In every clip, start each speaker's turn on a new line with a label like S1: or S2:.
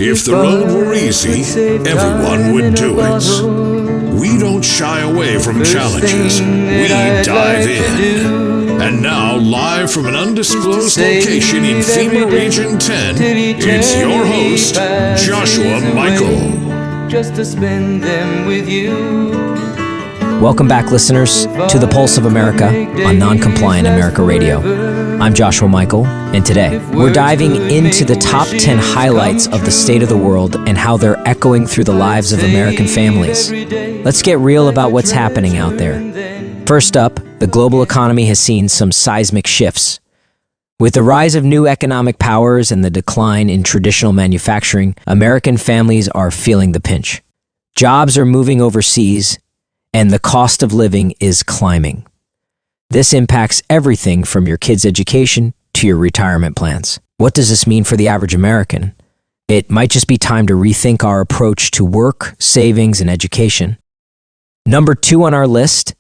S1: If the road were easy, everyone would do it. We don't shy away from challenges, we dive in. And now, live from an undisclosed location in FEMA Region 10, it's your host, Joshua Michael.
S2: Just to spend them with you.
S3: Welcome back, listeners, to the Pulse of America on Non-Compliant America Radio. I'm Joshua Michael, and today we're diving into the top 10 highlights of the state of the world and how they're echoing through the lives of American families. Let's get real about what's happening out there. First up, the global economy has seen some seismic shifts. With the rise of new economic powers and the decline in traditional manufacturing, American families are feeling the pinch. Jobs are moving overseas, and the cost of living is climbing. This impacts everything from your kids' education to your retirement plans. What does this mean for the average American? It might just be time to rethink our approach to work, savings, and education. Number 2 on our list,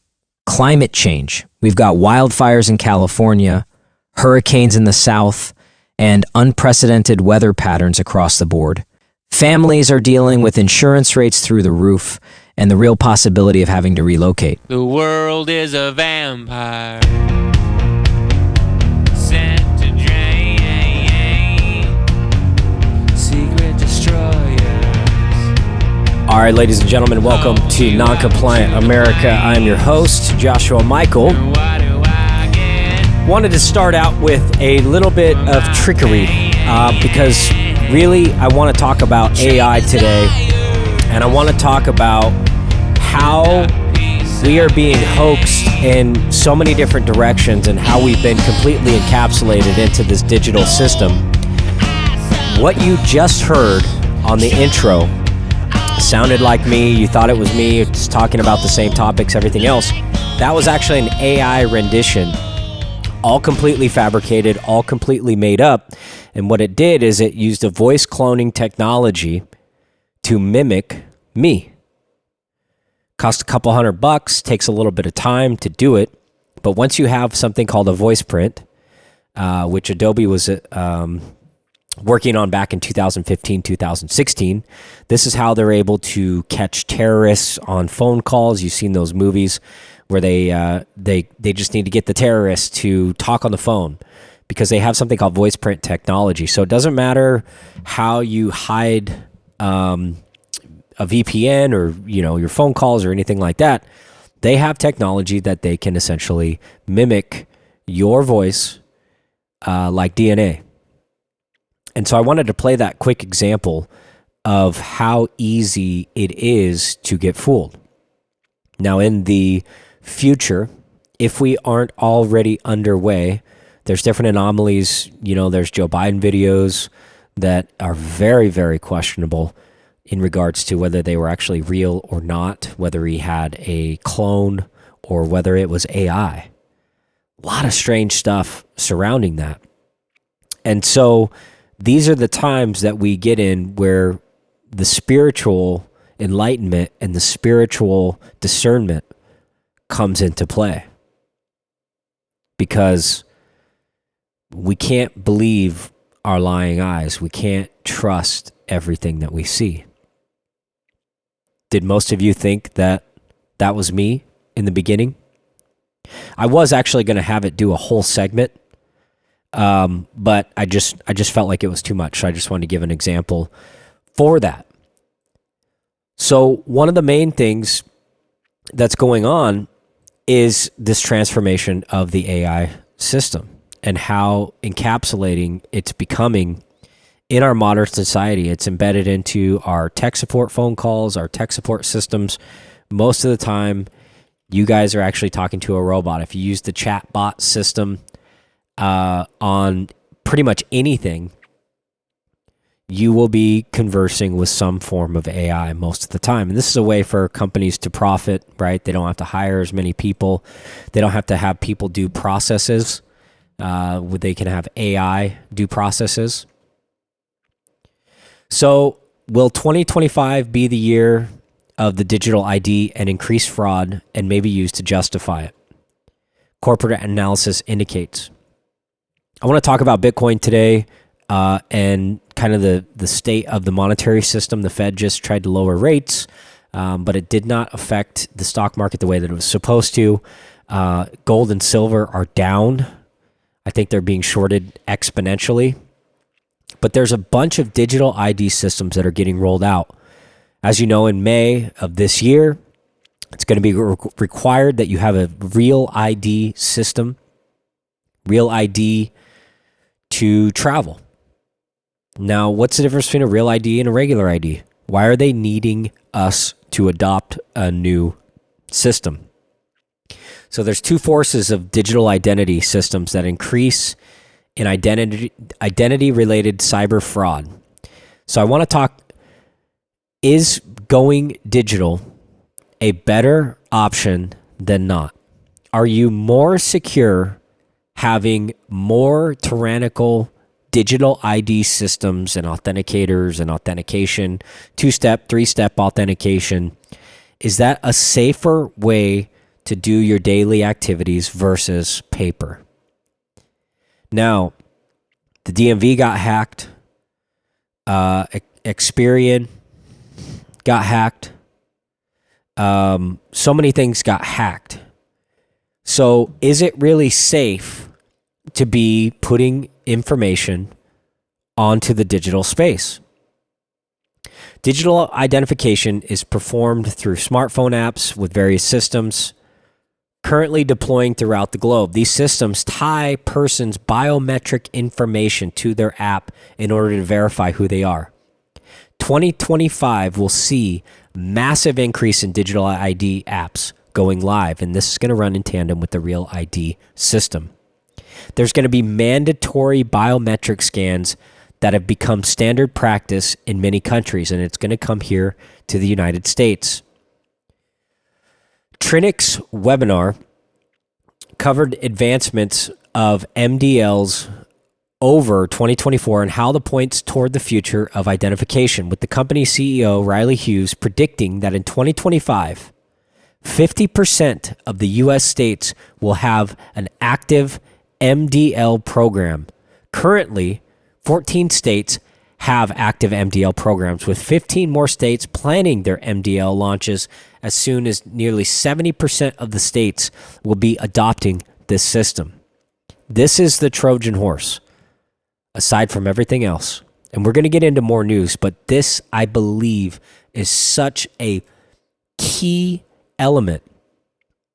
S3: climate change. We've got wildfires in California, hurricanes in the South, and unprecedented weather patterns across the board. Families are dealing with insurance rates through the roof and the real possibility of having to relocate.
S4: The world is a vampire sent to drain secret destroyers.
S3: All right, ladies and gentlemen, welcome to Non-Compliant America. I'm your host, Joshua Michael. Wanted to start out with a little bit of trickery because really I want to talk about AI today, and I want to talk about how we are being hoaxed in so many different directions and how we've been completely encapsulated into this digital system. What you just heard on the intro sounded like me. You thought it was me just talking about the same topics, everything else. That was actually an AI rendition, all completely fabricated, all completely made up. And what it did is it used a voice cloning technology to mimic me. Cost a couple $100, takes a little bit of time to do it. But once you have something called a voice print, which Adobe was working on back in 2015, 2016, this is how they're able to catch terrorists on phone calls. You've seen those movies where they just need to get the terrorists to talk on the phone because they have something called voice print technology. So it doesn't matter how you hide a VPN or your phone calls or anything like that. They have technology that they can essentially mimic your voice like DNA. And so I wanted to play that quick example of how easy it is to get fooled. Now, in the future, if we aren't already underway, there's different anomalies. There's Joe Biden videos that are very, very questionable in regards to whether they were actually real or not, whether he had a clone or whether it was AI. A lot of strange stuff surrounding that. And so these are the times that we get in where the spiritual enlightenment and the spiritual discernment comes into play. Because we can't believe our lying eyes. We can't trust everything that we see. Did most of you think that that was me in the beginning? I was actually going to have it do a whole segment, but I just felt like it was too much. So I just wanted to give an example for that. So one of the main things that's going on is this transformation of the AI system and how encapsulating it's becoming in our modern society. It's embedded into our tech support phone calls, our tech support systems. Most of the time, you guys are actually talking to a robot. If you use the chat bot system on pretty much anything, you will be conversing with some form of AI most of the time. And this is a way for companies to profit, right? They don't have to hire as many people. They don't have to have people do processes. They can have AI do processes. So will 2025 be the year of the digital ID and increased fraud and maybe used to justify it? Corporate analysis indicates. I want to talk about Bitcoin today and kind of the state of the monetary system. The Fed just tried to lower rates, but it did not affect the stock market the way that it was supposed to. Gold and silver are down. I think they're being shorted exponentially. But there's a bunch of digital ID systems that are getting rolled out. As you know, in May of this year, it's going to be required that you have a real ID system, real ID to travel. Now, what's the difference between a real ID and a regular ID? Why are they needing us to adopt a new system? So there's two forces of digital identity systems that increase in identity-related cyber fraud. So I want to talk, is going digital a better option than not? Are you more secure having more tyrannical digital ID systems and authenticators and authentication, 2-step, 3-step authentication? Is that a safer way to do your daily activities versus paper? Now, the DMV got hacked. Experian got hacked. So many things got hacked. So is it really safe to be putting information onto the digital space? Digital identification is performed through smartphone apps with various systems currently deploying throughout the globe. These systems tie persons' biometric information to their app in order to verify who they are. 2025 will see massive increase in digital ID apps going live, and this is going to run in tandem with the Real ID system. There's going to be mandatory biometric scans that have become standard practice in many countries, and it's going to come here to the United States. Trinic's webinar covered advancements of MDLs over 2024 and how the points toward the future of identification, with the company CEO Riley Hughes predicting that in 2025, 50% of the U.S. states will have an active MDL program. Currently, 14 states have active MDL programs, with 15 more states planning their MDL launches as soon as nearly 70% of the states will be adopting this system. This is the Trojan horse, aside from everything else. And we're going to get into more news, but this, I believe, is such a key element.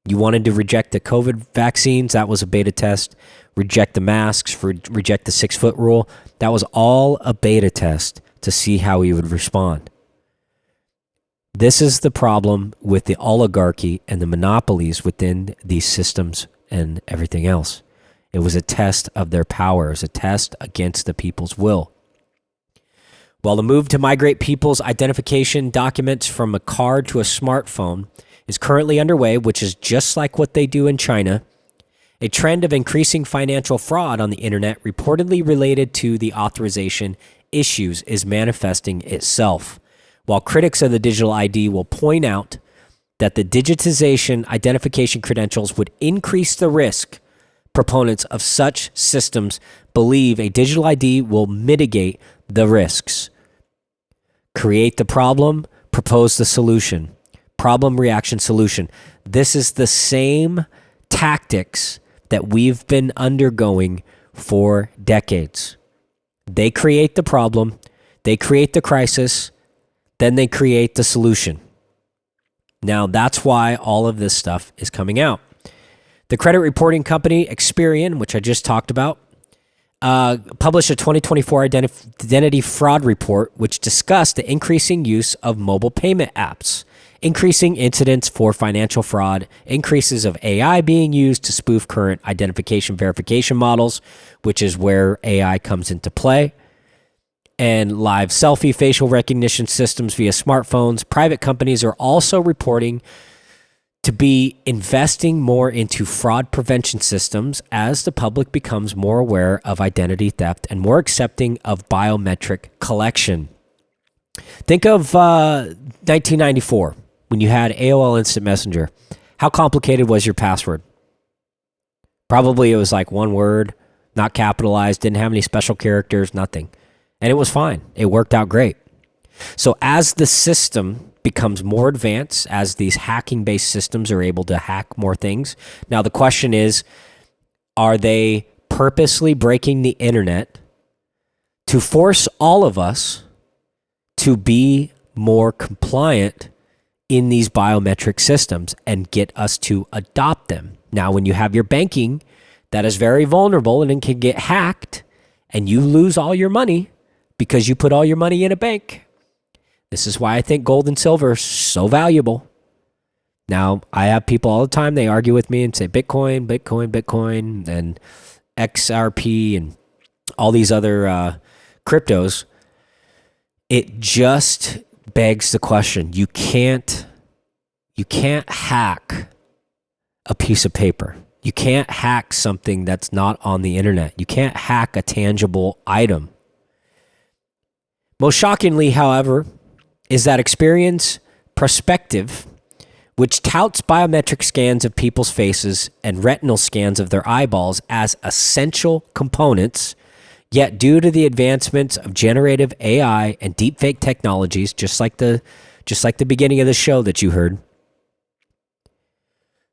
S3: You wanted to reject the COVID vaccines. That was a beta test. Reject the masks, reject the 6-foot rule. That was all a beta test to see how he would respond. This is the problem with the oligarchy and the monopolies within these systems and everything else. It was a test of their power. It was a test against the people's will. While the move to migrate people's identification documents from a card to a smartphone is currently underway, which is just like what they do in China, a trend of increasing financial fraud on the internet reportedly related to the authorization issues is manifesting itself. While critics of the digital ID will point out that the digitization identification credentials would increase the risk, proponents of such systems believe a digital ID will mitigate the risks. Create the problem, propose the solution. Problem, reaction, solution. This is the same tactics that we've been undergoing for decades. They create the problem, they create the crisis, then they create the solution. Now, that's why all of this stuff is coming out. The credit reporting company Experian, which I just talked about, published a 2024 identity fraud report, which discussed the increasing use of mobile payment apps, increasing incidents for financial fraud, increases of AI being used to spoof current identification verification models, which is where AI comes into play, and live selfie facial recognition systems via smartphones. Private companies are also reporting to be investing more into fraud prevention systems as the public becomes more aware of identity theft and more accepting of biometric collection. Think of 1994 when you had AOL Instant Messenger. How complicated was your password? Probably it was like one word, not capitalized, didn't have any special characters, nothing. And it was fine. It worked out great. So as the system becomes more advanced, as these hacking-based systems are able to hack more things, now the question is, are they purposely breaking the internet to force all of us to be more compliant in these biometric systems and get us to adopt them? Now, when you have your banking that is very vulnerable and it can get hacked and you lose all your money because you put all your money in a bank, this is why I think gold and silver are so valuable. Now, I have people all the time, they argue with me and say Bitcoin, Bitcoin, Bitcoin, and XRP and all these other cryptos. It just begs the question. You can't hack a piece of paper. You can't hack something that's not on the internet. You can't hack a tangible item. Most shockingly, however, is that Experian's Perspective, which touts biometric scans of people's faces and retinal scans of their eyeballs as essential components, yet due to the advancements of generative AI and deepfake technologies, just like the beginning of the show that you heard,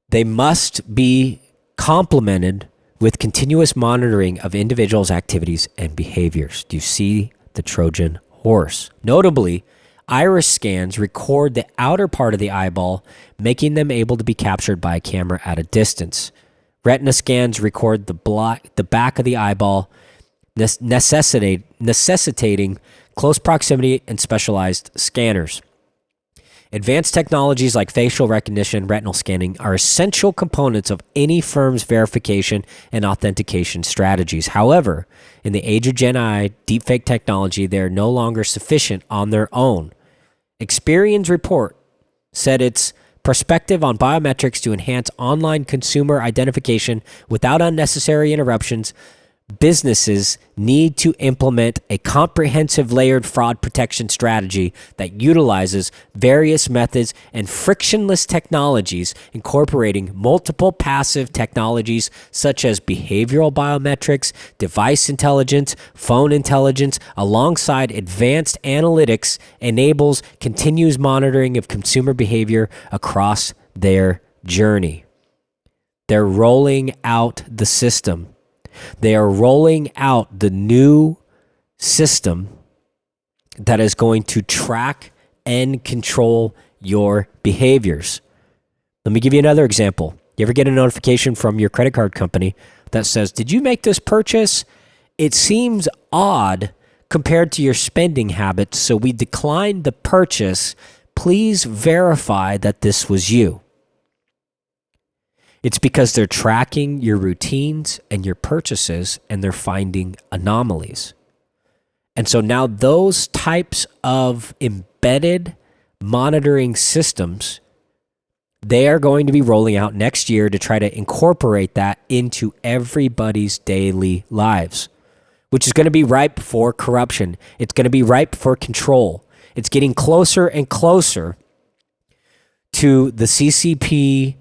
S3: they must be complemented with continuous monitoring of individuals' activities and behaviors. Do you see the Trojan horse? Notably, iris scans record the outer part of the eyeball, making them able to be captured by a camera at a distance. Retina scans record the back of the eyeball, necessitating close proximity and specialized scanners. Advanced technologies like facial recognition and retinal scanning are essential components of any firm's verification and authentication strategies. However, in the age of Gen AI deepfake technology, they are no longer sufficient on their own. Experian's report said its perspective on biometrics to enhance online consumer identification without unnecessary interruptions. Businesses need to implement a comprehensive layered fraud protection strategy that utilizes various methods and frictionless technologies, incorporating multiple passive technologies such as behavioral biometrics, device intelligence, phone intelligence, alongside advanced analytics, enables continuous monitoring of consumer behavior across their journey. They're rolling out the system. They are rolling out the new system that is going to track and control your behaviors. Let me give you another example. You ever get a notification from your credit card company that says, "Did you make this purchase? It seems odd compared to your spending habits, so we declined the purchase. Please verify that this was you." It's because they're tracking your routines and your purchases, and they're finding anomalies. And so now those types of embedded monitoring systems, they are going to be rolling out next year to try to incorporate that into everybody's daily lives, which is going to be ripe for corruption. It's going to be ripe for control. It's getting closer and closer to the CCP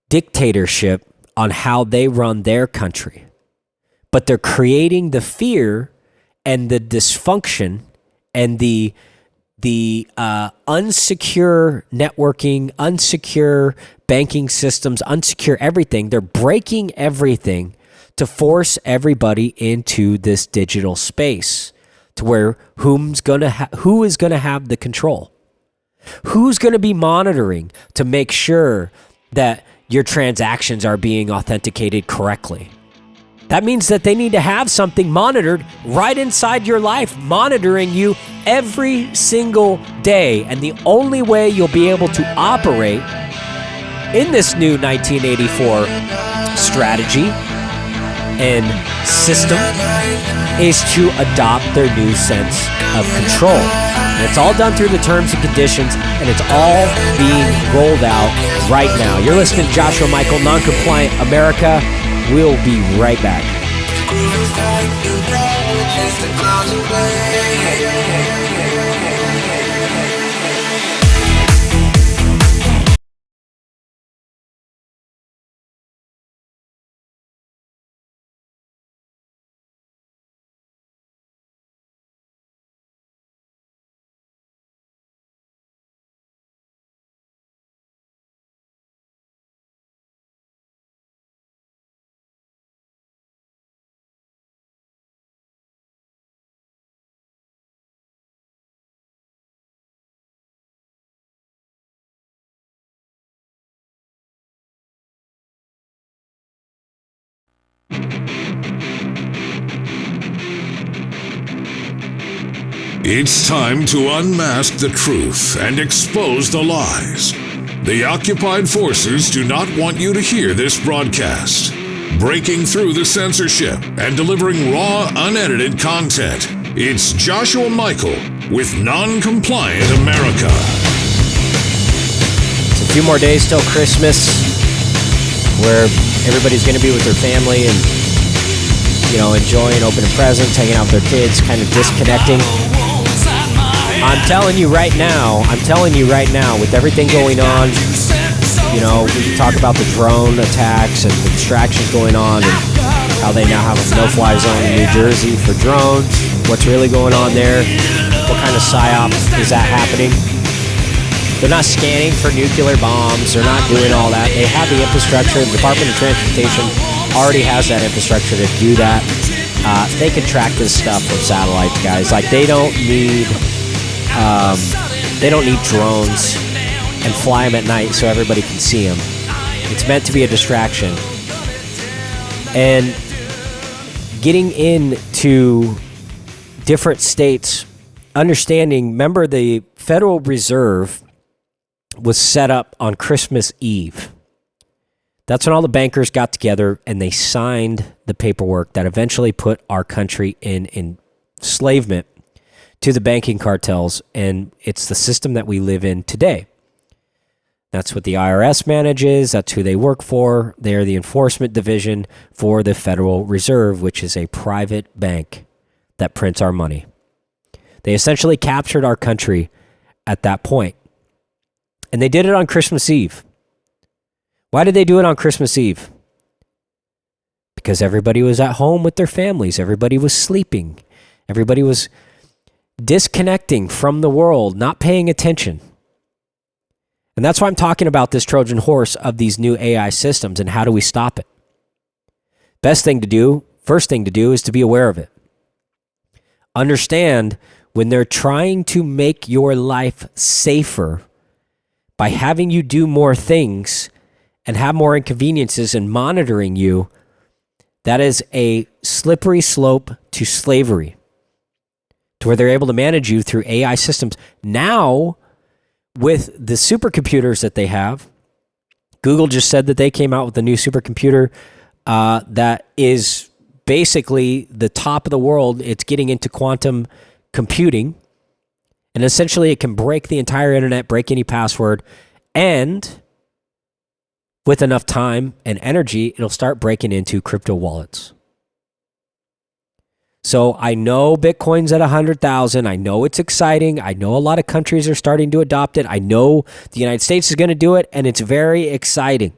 S3: dictatorship on how they run their country. But they're creating the fear and the dysfunction and the unsecure networking, unsecure banking systems, unsecure everything. They're breaking everything to force everybody into this digital space to where who is going to have the control? Who's going to be monitoring to make sure that your transactions are being authenticated correctly? That means that they need to have something monitored right inside your life, monitoring you every single day. And the only way you'll be able to operate in this new 1984 strategy and system is to adopt their new sense of control. And it's all done through the terms and conditions, and it's all being rolled out right now. You're listening to Joshua Michael, Non-Compliant America. We'll be right back.
S1: It's time to unmask the truth and expose the lies. The occupied forces do not want you to hear this broadcast. Breaking through the censorship and delivering raw, unedited content. It's Joshua Michael with Non-Compliant America.
S3: It's a few more days till Christmas, where everybody's going to be with their family and, enjoying opening presents, hanging out with their kids, kind of disconnecting. I'm telling you right now, with everything going on, we can talk about the drone attacks and the distractions going on and how they now have a no-fly zone in New Jersey for drones. What's really going on there? What kind of psyop is that happening? They're not scanning for nuclear bombs. They're not doing all that. They have the infrastructure. The Department of Transportation already has that infrastructure to do that. They can track this stuff with satellites, guys. Like, they don't need drones and fly them at night so everybody can see them. It's meant to be a distraction. And getting into different states, remember the Federal Reserve was set up on Christmas Eve. That's when all the bankers got together and they signed the paperwork that eventually put our country in enslavement to the banking cartels, and it's the system that we live in today. That's what the IRS manages. That's who they work for. They're the enforcement division for the Federal Reserve, which is a private bank that prints our money. They essentially captured our country at that point. And they did it on Christmas Eve. Why did they do it on Christmas Eve? Because everybody was at home with their families. Everybody was sleeping. Everybody was disconnecting from the world, not paying attention. And that's why I'm talking about this Trojan horse of these new AI systems and how do we stop it. First thing to do is to be aware of it. Understand when they're trying to make your life safer by having you do more things and have more inconveniences and monitoring you, that is a slippery slope to slavery, to where they're able to manage you through AI systems. Now, with the supercomputers that they have, Google just said that they came out with a new supercomputer that is basically the top of the world. It's getting into quantum computing. And essentially, it can break the entire internet, break any password, and with enough time and energy, it'll start breaking into crypto wallets. So I know Bitcoin's at 100,000. I know it's exciting. I know a lot of countries are starting to adopt it. I know the United States is going to do it, and it's very exciting.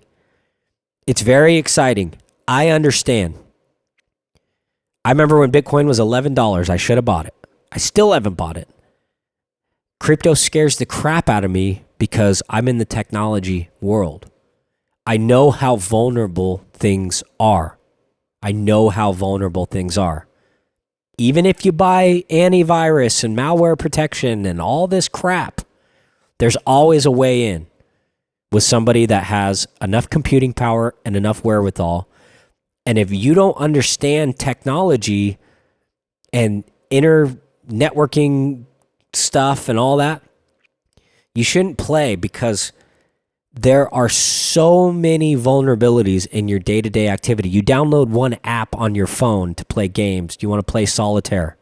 S3: It's very exciting. I understand. I remember when Bitcoin was $11. I should have bought it. I still haven't bought it. Crypto scares the crap out of me because I'm in the technology world. I know how vulnerable things are. Even if you buy antivirus and malware protection and all this crap, there's always a way in with somebody that has enough computing power and enough wherewithal. And if you don't understand technology and inner networking stuff and all that, you shouldn't play, because there are so many vulnerabilities in your day-to-day activity. You download one app on your phone to play games. Do you want to play solitaire?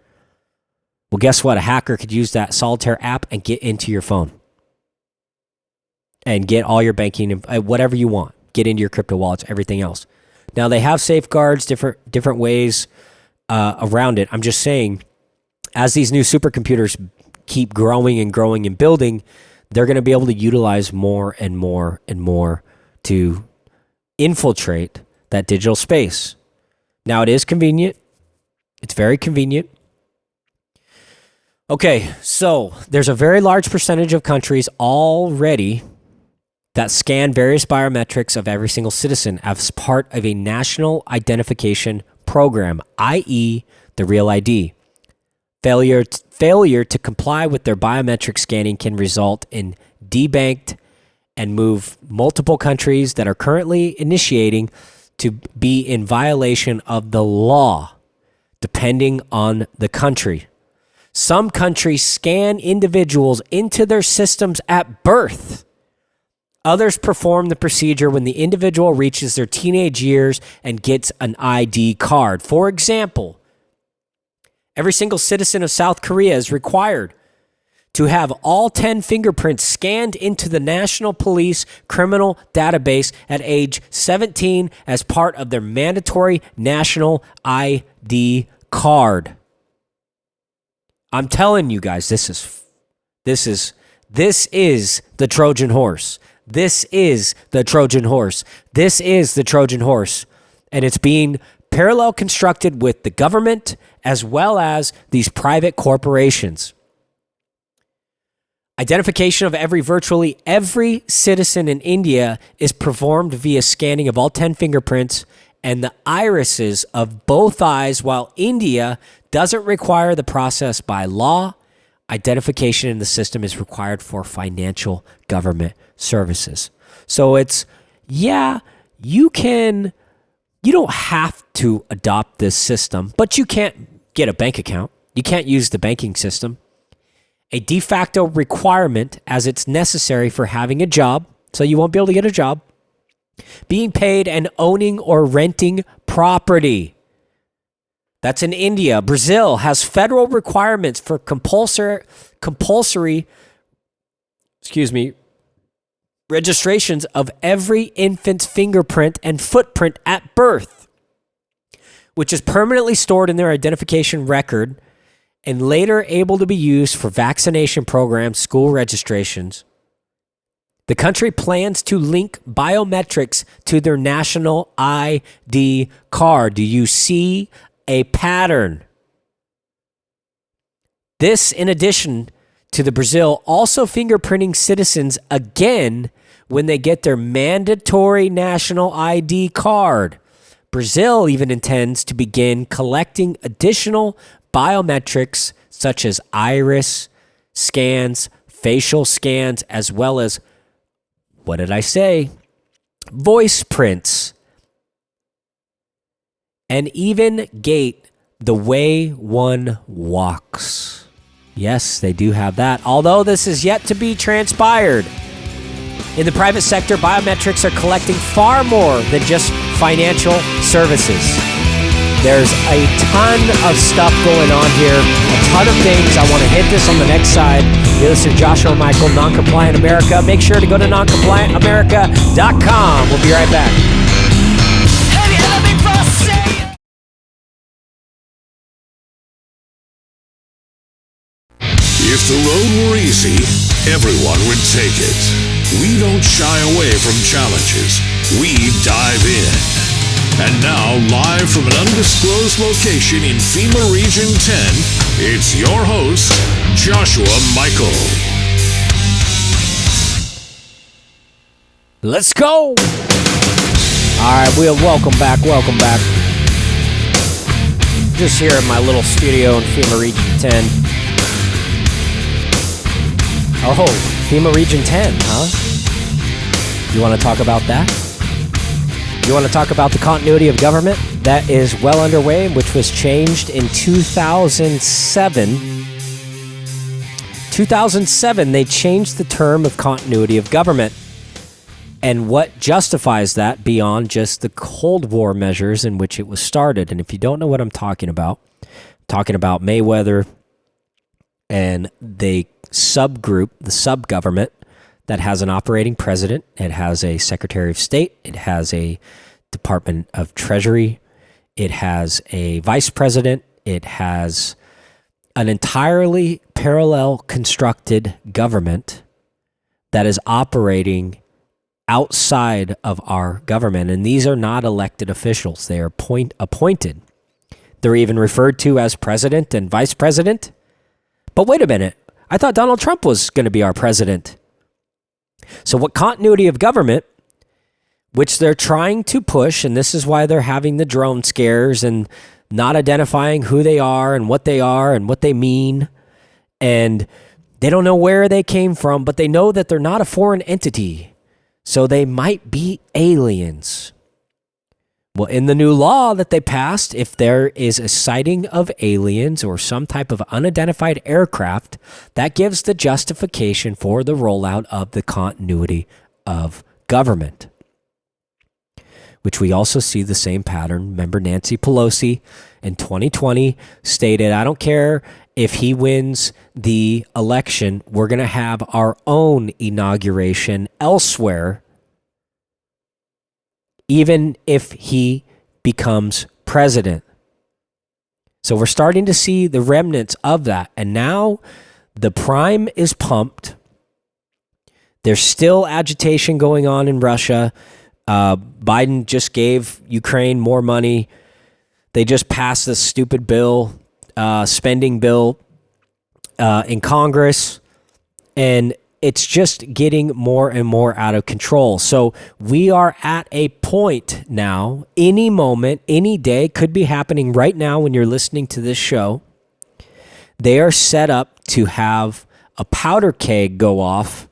S3: Well, guess what? A hacker could use that solitaire app and get into your phone and get all your banking, whatever you want. Get into your crypto wallets, everything else. Now, they have safeguards, different ways around it. I'm just saying, as these new supercomputers keep growing and building, they're going to be able to utilize more and more and more to infiltrate that digital space. Now, it is convenient. It's very convenient. Okay, so there's a very large percentage of countries already that scan various biometrics of every single citizen as part of a national identification program, i.e. the Real ID. Failure to comply with their biometric scanning can result in debanked and move multiple countries that are currently initiating to be in violation of the law, depending on the country. Some countries scan individuals into their systems at birth. Others perform the procedure when the individual reaches their teenage years and gets an ID card. For example, every single citizen of South Korea is required to have all 10 fingerprints scanned into the National Police Criminal Database at age 17 as part of their mandatory national ID card. I'm telling you guys, this is the Trojan horse. This is the Trojan horse. This is the Trojan horse. And it's being parallel constructed with the government as well as these private corporations. Identification of virtually every citizen in India is performed via scanning of all 10 fingerprints and the irises of both eyes, while India doesn't require the process by law. Identification in the system is required for financial government services. So it's, you don't have to adopt this system, but you can't get a bank account. You can't use the banking system. A de facto requirement, as it's necessary for having a job, so you won't be able to get a job, being paid and owning or renting property. That's in India. Brazil has federal requirements for compulsory registrations of every infant's fingerprint and footprint at birth, which is permanently stored in their identification record and later able to be used for vaccination programs, school registrations. The country plans to link biometrics to their national ID card. Do you see a pattern? This, in addition to the Brazil also fingerprinting citizens again when they get their mandatory national ID card. Brazil even intends to begin collecting additional biometrics such as iris scans, facial scans, as well as, what did I say? Voice prints. And even gait the way one walks. Yes, they do have that. Although this is yet to be transpired. In the private sector, biometrics are collecting far more than just financial services. There's a ton of stuff going on here, a ton of things. I want to hit this on the next side. You listen to Joshua Michael, Noncompliant America. Make sure to go to noncompliantamerica.com. We'll be right back.
S4: Have you ever been for sale?
S1: If the road were easy, everyone would take it. We don't shy away from challenges. We dive in. And now, live from an undisclosed location in FEMA Region 10, it's your host, Joshua Michael.
S3: Let's go! All right, welcome back. Just here in my little studio in FEMA Region 10. Oh, FEMA Region 10, huh? You want to talk about that? You want to talk about the continuity of government that is well underway, which was changed in 2007. 2007, they changed the term of continuity of government. And what justifies that beyond just the Cold War measures in which it was started? And if you don't know what I'm talking about Mayweather and the subgroup, the sub-government, that has an operating president, it has a Secretary of State, it has a Department of Treasury, it has a vice president, it has an entirely parallel constructed government that is operating outside of our government. And these are not elected officials. They are appointed. They're even referred to as president and vice president. But wait a minute. I thought Donald Trump was going to be our president. So what continuity of government, which they're trying to push, and this is why they're having the drone scares and not identifying who they are and what they mean. And they don't know where they came from, but they know that they're not a foreign entity. So they might be aliens. Well, in the new law that they passed, if there is a sighting of aliens or some type of unidentified aircraft, that gives the justification for the rollout of the continuity of government, which we also see the same pattern. Remember, Nancy Pelosi in 2020 stated, I don't care if he wins the election, we're going to have our own inauguration elsewhere, even if he becomes president. So we're starting to see the remnants of that. And now the prime is pumped. There's still agitation going on in Russia. Biden just gave Ukraine more money. They just passed this stupid bill, spending bill in Congress. And it's just getting more and more out of control. So we are at a point now, any moment, any day, could be happening right now when you're listening to this show. They are set up to have a powder keg go off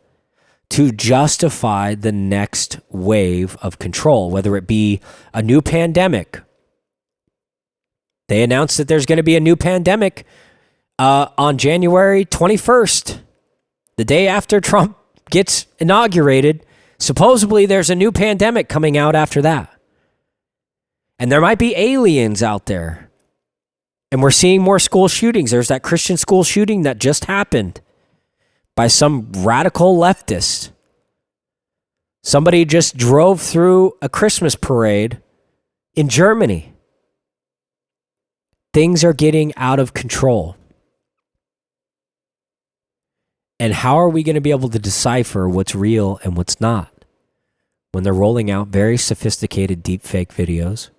S3: to justify the next wave of control, whether it be a new pandemic. They announced that there's going to be a new pandemic on January 21st. The day after Trump gets inaugurated, supposedly there's a new pandemic coming out after that. And there might be aliens out there. And we're seeing more school shootings. There's that Christian school shooting that just happened by some radical leftist. Somebody just drove through a Christmas parade in Germany. Things are getting out of control. And how are we going to be able to decipher what's real and what's not when they're rolling out very sophisticated deepfake videos?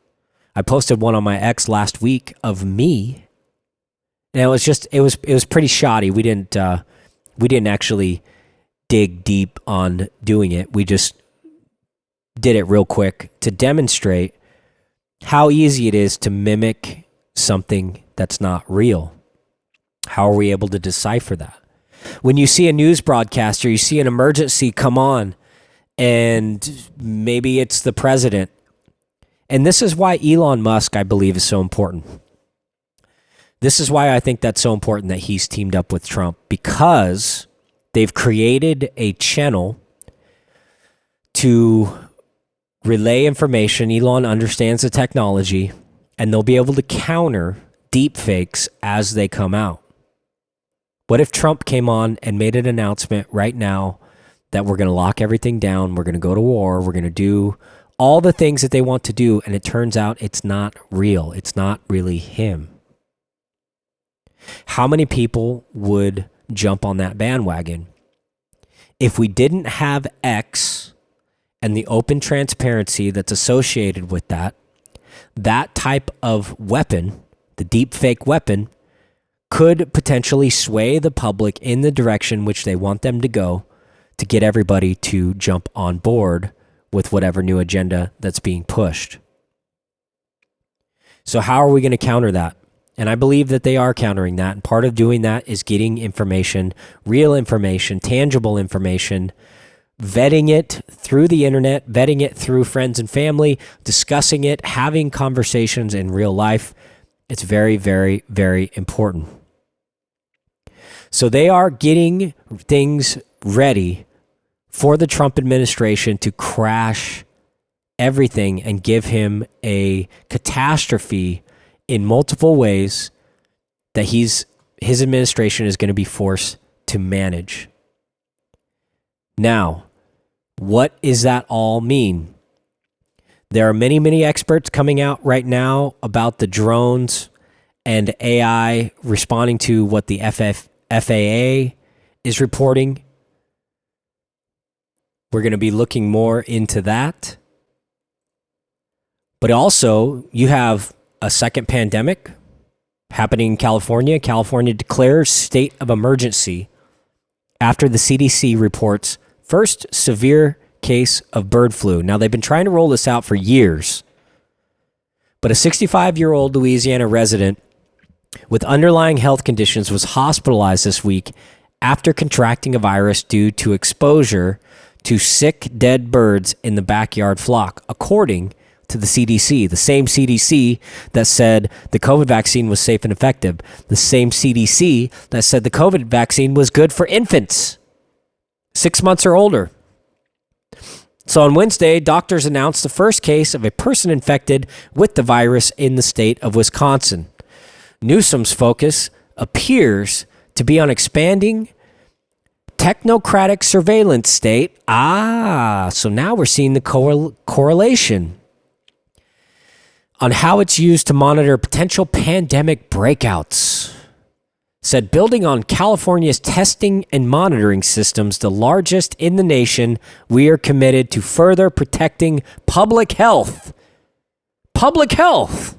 S3: I posted one on my X last week of me, and it was pretty shoddy. We didn't actually dig deep on doing it. We just did it real quick to demonstrate how easy it is to mimic something that's not real. How are we able to decipher that? When you see a news broadcast or you see an emergency come on, and maybe it's the president. And this is why Elon Musk, I believe, is so important. This is why I think that's so important that he's teamed up with Trump, because they've created a channel to relay information. Elon understands the technology, and they'll be able to counter deepfakes as they come out. What if Trump came on and made an announcement right now that we're going to lock everything down, we're going to go to war, we're going to do all the things that they want to do, and it turns out it's not real. It's not really him. How many people would jump on that bandwagon? If we didn't have X and the open transparency that's associated with that type of weapon, the deepfake weapon, could potentially sway the public in the direction which they want them to go to get everybody to jump on board with whatever new agenda that's being pushed. So how are we going to counter that? And I believe that they are countering that. And part of doing that is getting information, real information, tangible information, vetting it through the internet, vetting it through friends and family, discussing it, having conversations in real life. It's very, very, very important. So they are getting things ready for the Trump administration to crash everything and give him a catastrophe in multiple ways that his administration is going to be forced to manage. Now, what does that all mean? There are many, many experts coming out right now about the drones and AI responding to what the FAA is reporting. We're going to be looking more into that. But also, you have a second pandemic happening in California. California declares state of emergency after the CDC reports first severe case of bird flu. Now, they've been trying to roll this out for years. But a 65-year-old Louisiana resident with underlying health conditions was hospitalized this week after contracting a virus due to exposure to sick, dead birds in the backyard flock, according to the CDC, the same CDC that said the COVID vaccine was safe and effective, the same CDC that said the COVID vaccine was good for infants 6 months or older. So on Wednesday, doctors announced the first case of a person infected with the virus in the state of Wisconsin. Newsom's focus appears to be on expanding technocratic surveillance state. So now we're seeing the correlation on how it's used to monitor potential pandemic breakouts. Said building on California's testing and monitoring systems, the largest in the nation, we are committed to further protecting public health. Public health!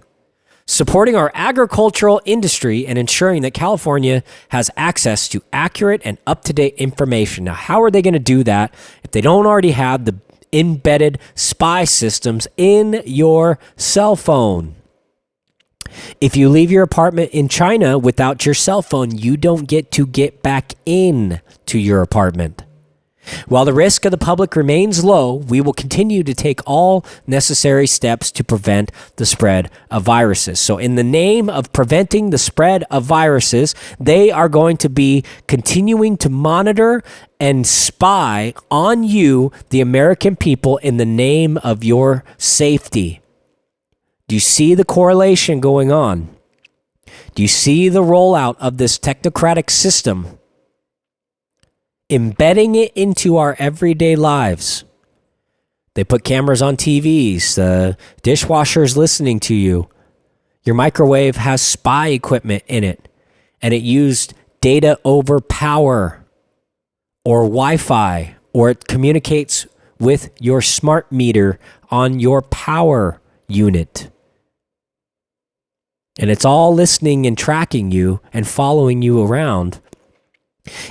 S3: Supporting our agricultural industry and ensuring that California has access to accurate and up-to-date information. Now, how are they going to do that if they don't already have the embedded spy systems in your cell phone? If you leave your apartment in China without your cell phone, you don't get to get back in to your apartment. While the risk of the public remains low, we will continue to take all necessary steps to prevent the spread of viruses. So in the name of preventing the spread of viruses, they are going to be continuing to monitor and spy on you, the American people, in the name of your safety. Do you see the correlation going on? Do you see the rollout of this technocratic system? Embedding it into our everyday lives. They put cameras on TVs. The dishwasher's listening to you. Your microwave has spy equipment in it, and it used data over power or Wi-Fi, or it communicates with your smart meter on your power unit. And it's all listening and tracking you and following you around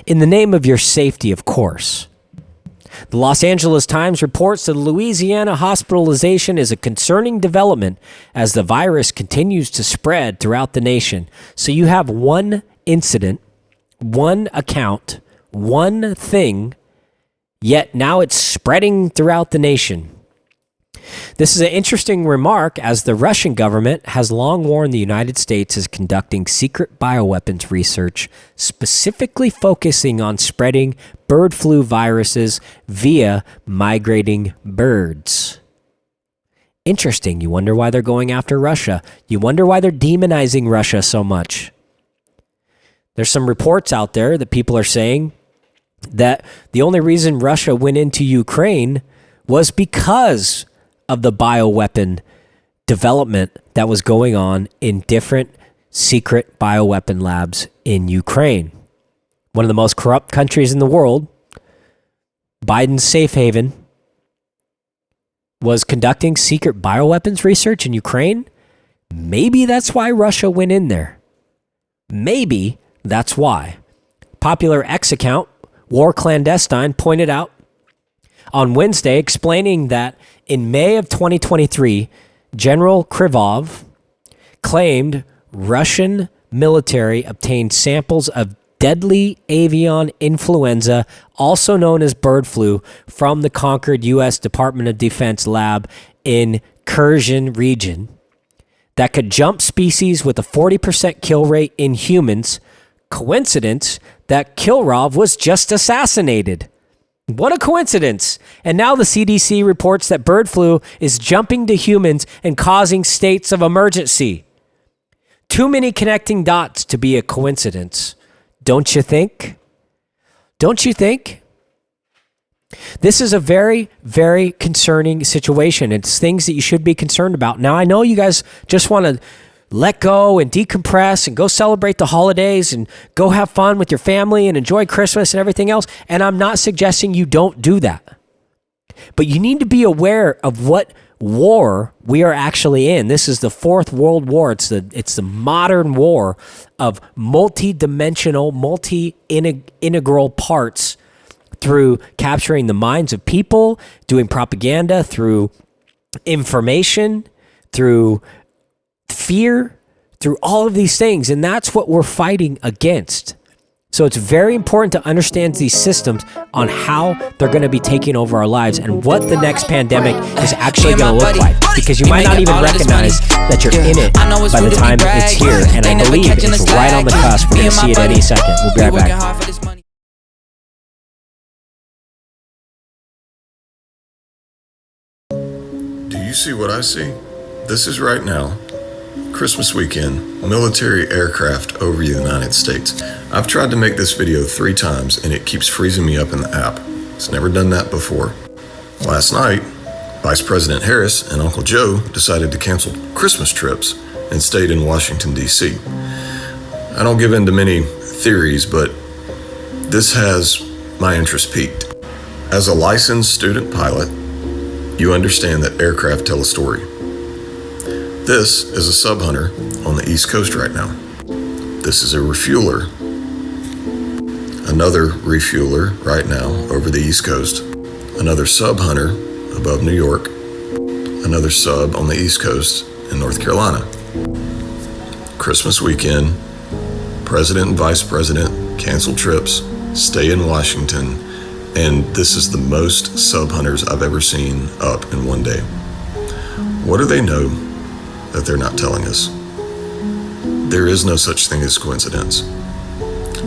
S3: in the name of your safety, of course. The Los Angeles Times reports that Louisiana hospitalization is a concerning development as the virus continues to spread throughout the nation. So you have one incident, one account, one thing, yet now it's spreading throughout the nation. This is an interesting remark, as the Russian government has long warned the United States is conducting secret bioweapons research, specifically focusing on spreading bird flu viruses via migrating birds. Interesting. You wonder why they're going after Russia. You wonder why they're demonizing Russia so much. There's some reports out there that people are saying that the only reason Russia went into Ukraine was because of the bioweapon development that was going on in different secret bioweapon labs in Ukraine. One of the most corrupt countries in the world, Biden's safe haven, was conducting secret bioweapons research in Ukraine. Maybe that's why Russia went in there. Maybe that's why. Popular X account, War Clandestine, pointed out on Wednesday, explaining that in May of 2023, General Krivov claimed Russian military obtained samples of deadly avian influenza, also known as bird flu, from the conquered U.S. Department of Defense lab in Kherson region that could jump species with a 40% kill rate in humans. Coincidence that Kirov was just assassinated. What a coincidence. And now the CDC reports that bird flu is jumping to humans and causing states of emergency. Too many connecting dots to be a coincidence. Don't you think? Don't you think? This is a very, very concerning situation. It's things that you should be concerned about. Now, I know you guys just want to let go and decompress and go celebrate the holidays and go have fun with your family and enjoy Christmas and everything else. And I'm not suggesting you don't do that. But you need to be aware of what war we are actually in. This is the Fourth World War. It's the modern war of multi-dimensional, multi-integral parts through capturing the minds of people, doing propaganda, through information, through fear, through all of these things. And that's what we're fighting against. So it's very important to understand these systems on how they're going to be taking over our lives and what the next pandemic is actually going to look like. Because you might not even recognize that you're in it by the time it's here. And I believe it's right on the cusp. We're going to see it any second. We'll be right back.
S5: Do you see what I see? This is right now, Christmas weekend, military aircraft over the United States. I've tried to make this video 3 times and it keeps freezing me up in the app. It's never done that before. Last night, Vice President Harris and Uncle Joe decided to cancel Christmas trips and stayed in Washington, D.C. I don't give in to many theories, but this has my interest piqued. As a licensed student pilot, you understand that aircraft tell a story. This is a sub hunter on the East Coast right now. This is a refueler. Another refueler right now over the East Coast. Another sub hunter above New York. Another sub on the East Coast in North Carolina. Christmas weekend, President and Vice President cancel trips, stay in Washington, and this is the most sub hunters I've ever seen up in one day. What do they know that they're not telling us? There is no such thing as coincidence.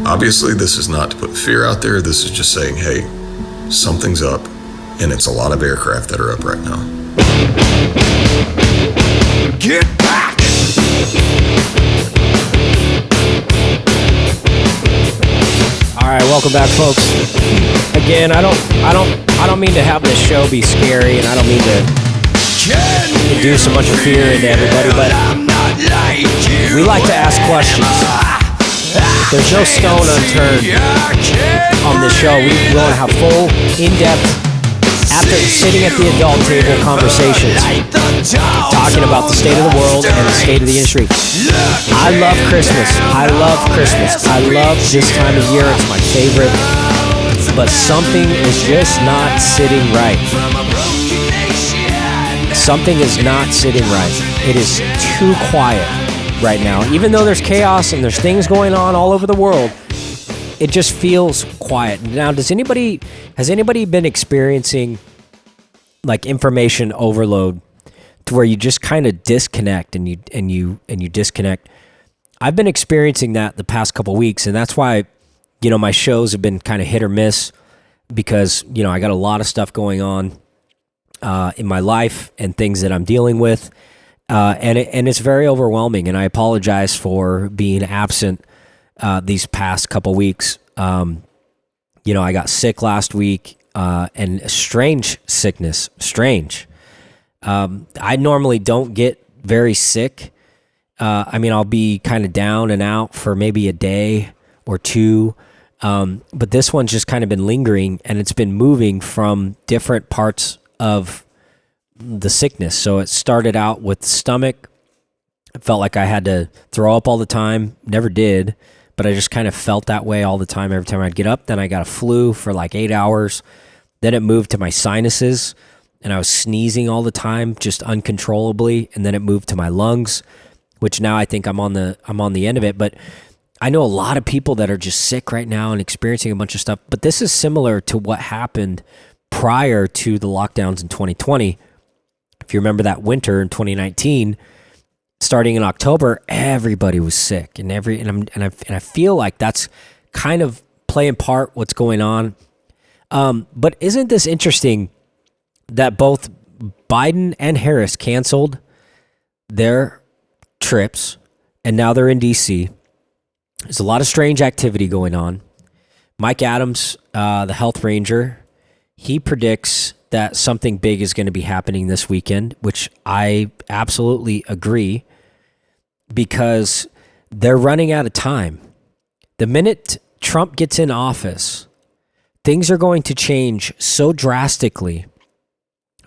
S5: Obviously, this is not to put fear out there. This is just saying, hey, something's up, and it's a lot of aircraft that are up right now.
S4: Get back!
S3: All right, welcome back, folks. Again, I don't mean to have this show be scary, and I don't mean to induce a bunch of fear into everybody, but we like to ask questions. There's no stone unturned on this show. We want to have full, in-depth, after sitting at the adult table conversations, talking about the state of the world and the state of the industry. I love Christmas. I love Christmas. I love this time of year. It's my favorite. But something is just not sitting right. Something is not sitting right. It is too quiet right now. Even though there's chaos and there's things going on all over the world, it just feels quiet. Now, has anybody been experiencing like information overload to where you just kind of disconnect and you disconnect? I've been experiencing that the past couple weeks, and that's why, my shows have been kind of hit or miss because, I got a lot of stuff going on in my life and things that I'm dealing with. And it's very overwhelming, and I apologize for being absent these past couple weeks. I got sick last week, and strange sickness. Strange. I normally don't get very sick. I'll be kind of down and out for maybe a day or two, but this one's just kind of been lingering, and it's been moving from different parts of the sickness. So it started out with stomach. It felt like I had to throw up all the time. Never did, but I just kind of felt that way all the time every time I'd get up. Then I got a flu for like 8 hours. Then it moved to my sinuses, and I was sneezing all the time, just uncontrollably. And then it moved to my lungs, which now I think I'm on the end of it. But I know a lot of people that are just sick right now and experiencing a bunch of stuff. But this is similar to what happened prior to the lockdowns in 2020. If you remember that winter in 2019, starting in October, everybody was sick, and I feel like that's kind of playing part what's going on. But isn't this interesting that both Biden and Harris canceled their trips, and now they're in D.C.? There's a lot of strange activity going on. Mike Adams, the health ranger, he predicts that something big is going to be happening this weekend, which I absolutely agree, because they're running out of time. The minute Trump gets in office, things are going to change so drastically,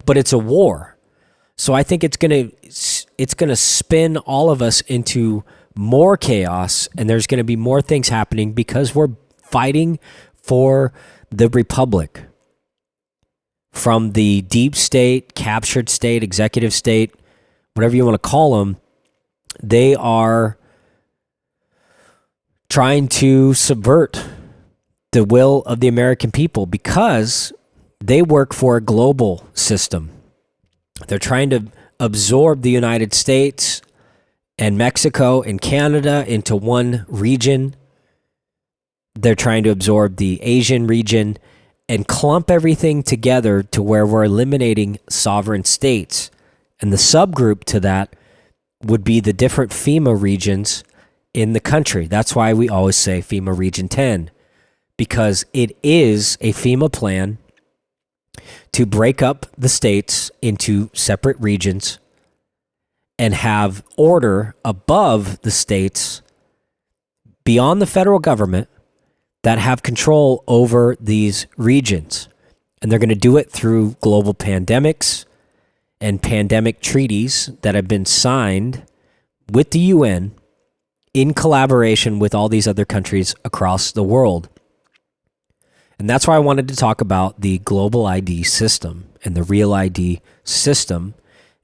S3: but it's a war. So I think it's going to spin all of us into more chaos, and there's going to be more things happening because we're fighting for the republic. From the deep state, captured state, executive state, whatever you want to call them, they are trying to subvert the will of the American people because they work for a global system. They're trying to absorb the United States and Mexico and Canada into one region. They're trying to absorb the Asian region and clump everything together to where we're eliminating sovereign states. And the subgroup to that would be the different FEMA regions in the country. That's why we always say FEMA Region 10, because it is a FEMA plan to break up the states into separate regions and have order above the states beyond the federal government that have control over these regions. And they're going to do it through global pandemics and pandemic treaties that have been signed with the UN in collaboration with all these other countries across the world. And that's why I wanted to talk about the global ID system and the real ID system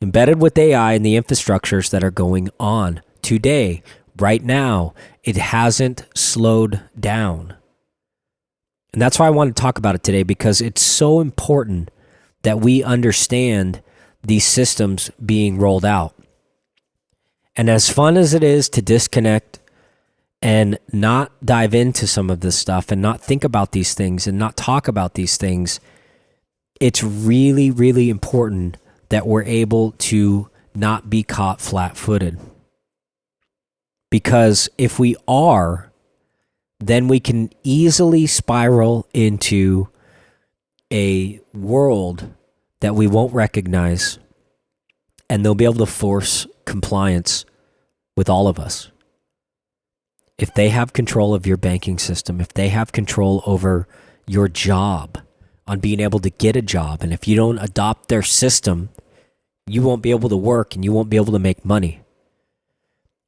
S3: embedded with AI and the infrastructures that are going on today. Right now, it hasn't slowed down. And that's why I want to talk about it today, because it's so important that we understand these systems being rolled out. And as fun as it is to disconnect and not dive into some of this stuff and not think about these things and not talk about these things, it's really, really important that we're able to not be caught flat-footed. Because if we are, then we can easily spiral into a world that we won't recognize, and they'll be able to force compliance with all of us. If they have control of your banking system, if they have control over your job, on being able to get a job, and if you don't adopt their system, you won't be able to work and you won't be able to make money,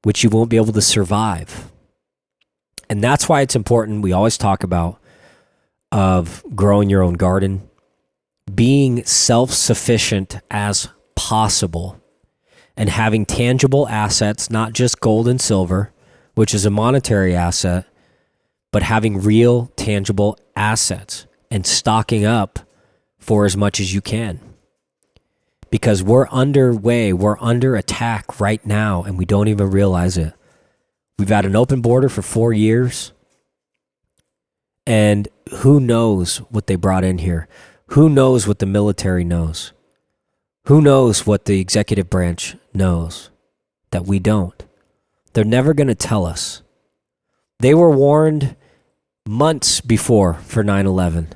S3: which you won't be able to survive. And that's why it's important, we always talk about, of growing your own garden, being self-sufficient as possible, and having tangible assets, not just gold and silver, which is a monetary asset, but having real tangible assets and stocking up for as much as you can. Because we're underway, we're under attack right now, and we don't even realize it. We've had an open border for 4 years, and who knows what they brought in here? Who knows what the military knows? Who knows what the executive branch knows that we don't? They're never going to tell us. They were warned months before for 9/11.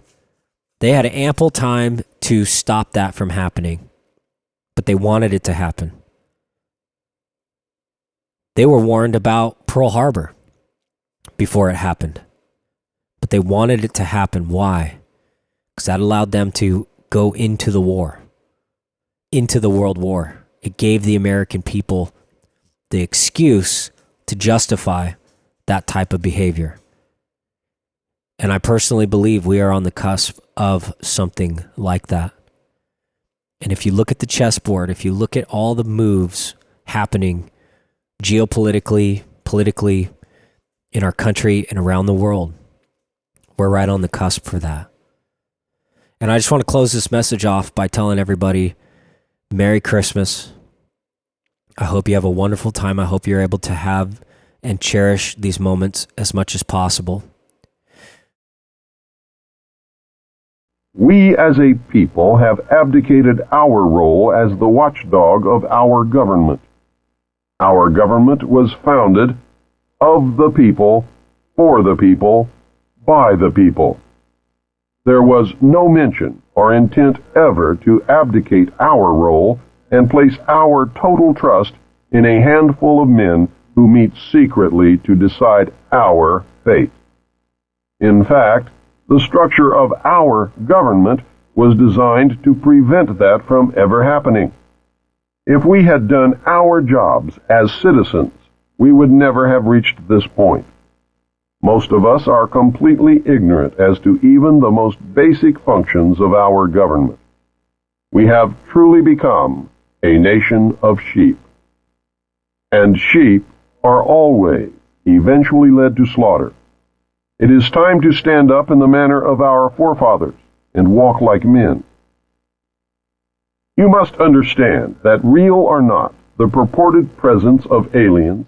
S3: They had ample time to stop that from happening, but they wanted it to happen. They were warned about Pearl Harbor before it happened, but they wanted it to happen. Why? Because that allowed them to go into the war, into the World War. It gave the American people the excuse to justify that type of behavior. And I personally believe we are on the cusp of something like that. And if you look at the chessboard, if you look at all the moves happening geopolitically, politically, in our country and around the world, we're right on the cusp for that. And I just want to close this message off by telling everybody, Merry Christmas. I hope you have a wonderful time. I hope you're able to have and cherish these moments as much as possible.
S6: We as a people have abdicated our role as the watchdog of our government. Our government was founded of the people, for the people, by the people. There was no mention or intent ever to abdicate our role and place our total trust in a handful of men who meet secretly to decide our fate. In fact, the structure of our government was designed to prevent that from ever happening. If we had done our jobs as citizens, we would never have reached this point. Most of us are completely ignorant as to even the most basic functions of our government. We have truly become a nation of sheep. And sheep are always eventually led to slaughter. It is time to stand up in the manner of our forefathers and walk like men. You must understand that, real or not, the purported presence of aliens